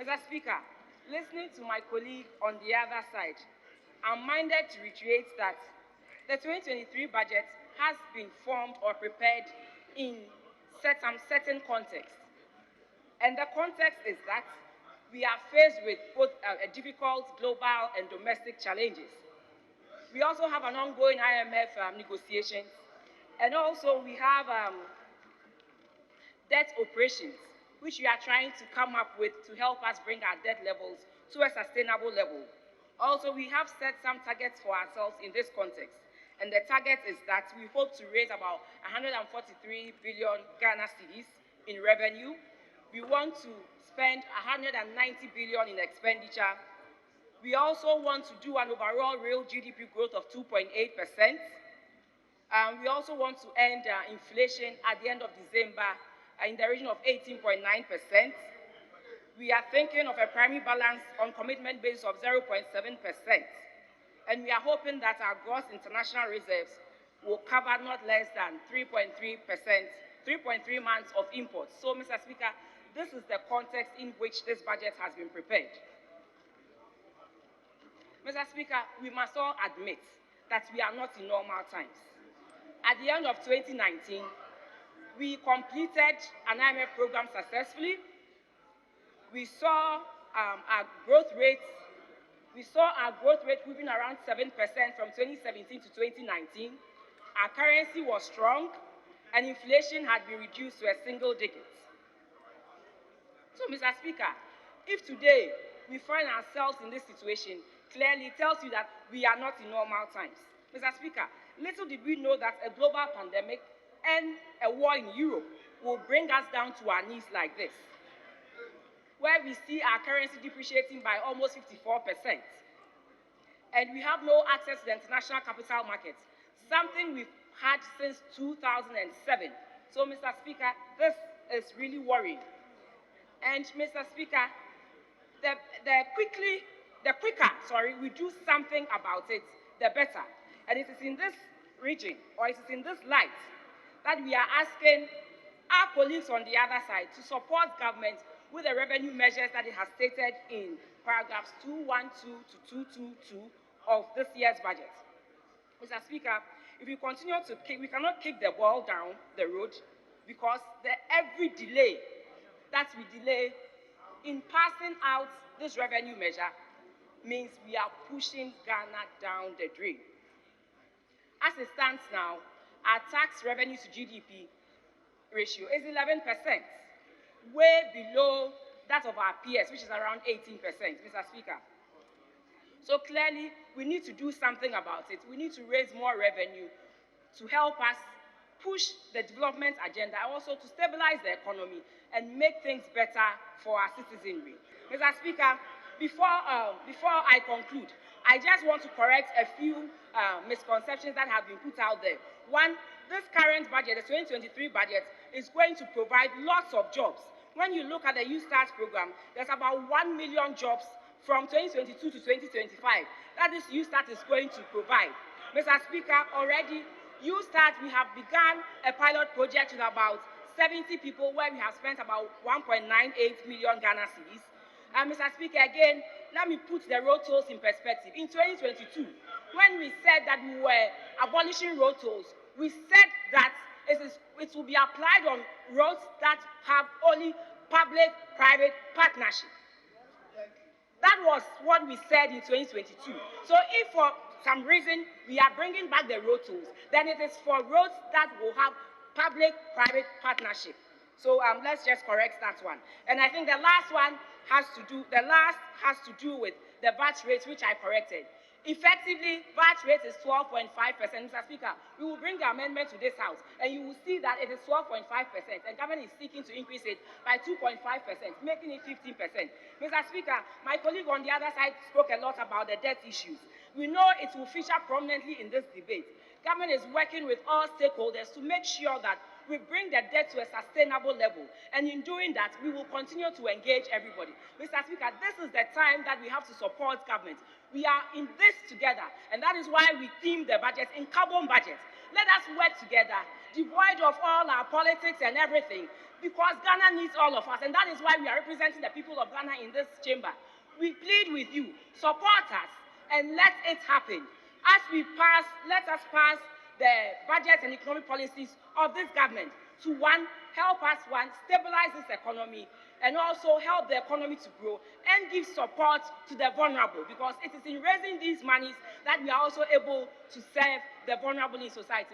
Mr. Speaker, listening to my colleague on the other side, I'm minded to reiterate that the 2023 budget has been formed or prepared in some certain context. And the context is that we are faced with both difficult global and domestic challenges. We also have an ongoing IMF negotiations, and also we have debt operations, which we are trying to come up with to help us bring our debt levels to a sustainable level. Also, we have set some targets for ourselves in this context, and the target is that we hope to raise about 143 billion Ghana cedis in revenue. We want to spend 190 billion in expenditure. We also want to do an overall real GDP growth of 2.8%. We also want to end inflation at the end of December in the region of 18.9%. We are thinking of a primary balance on commitment basis of 0.7%. And we are hoping that our gross international reserves will cover not less than 3.3%, 3.3 months of imports. So, Mr. Speaker, this is the context in which this budget has been prepared. Mr. Speaker, we must all admit that we are not in normal times. At the end of 2019, we completed an IMF program successfully. We saw our growth rate moving around 7% from 2017 to 2019. Our currency was strong, and inflation had been reduced to a single digit. So, Mr. Speaker, if today we find ourselves in this situation, clearly it tells you that we are not in normal times. Mr. Speaker, little did we know that a global pandemic and a war in Europe will bring us down to our knees like this, where we see our currency depreciating by almost 54%. And we have no access to the international capital markets, something we've had since 2007. So, Mr. Speaker, this is really worrying. And, Mr. Speaker, the quicker we do something about it, the better. And it is in this region, or it is in this light, that we are asking our colleagues on the other side to support government with the revenue measures that it has stated in paragraphs 212 to 222 of this year's budget. Mr. Speaker, if we continue to we cannot kick the ball down the road, because every delay that we delay in passing out this revenue measure means we are pushing Ghana down the drain. As it stands now, our tax revenue to GDP ratio is 11%, way below that of our peers, which is around 18%, Mr. Speaker. So clearly, we need to do something about it. We need to raise more revenue to help us push the development agenda, and also to stabilize the economy and make things better for our citizenry. Mr. Speaker, before I conclude, I just want to correct a few misconceptions that have been put out there. One, this current budget, the 2023 budget, is going to provide lots of jobs. When you look at the Youth Start program, there's about 1 million jobs from 2022 to 2025 that this Youth Start is going to provide. Mr. Speaker, already Youth Start, we have begun a pilot project with about 70 people, where we have spent about 1.98 million Ghana cedis. And Mr. Speaker, again, let me put the road tolls in perspective. In 2022, when we said that we were abolishing road tolls, we said that it will be applied on roads that have only public-private partnership. That was what we said in 2022. So if for some reason we are bringing back the road tolls, then it is for roads that will have public-private partnership. So let's just correct that one. And I think the last has to do with the VAT rate, which I corrected. Effectively, VAT rate is 12.5%. Mr. Speaker, we will bring the amendment to this House, and you will see that it is 12.5%, and government is seeking to increase it by 2.5%, making it 15%. Mr. Speaker, my colleague on the other side spoke a lot about the debt issues. We know it will feature prominently in this debate. Government is working with all stakeholders to make sure that we bring the debt to a sustainable level. And in doing that, we will continue to engage everybody. Mr. Speaker, this is the time that we have to support government. We are in this together, and that is why we theme the budget in carbon budget. Let us work together, devoid of all our politics and everything. because Ghana needs all of us, and that is why we are representing the people of Ghana in this chamber. We plead with you, support us, and let it happen. As we pass, let us pass the budget and economic policies of this government to help us, stabilize this economy, and also help the economy to grow and give support to the vulnerable, because it is in raising these monies that we are also able to serve the vulnerable in society.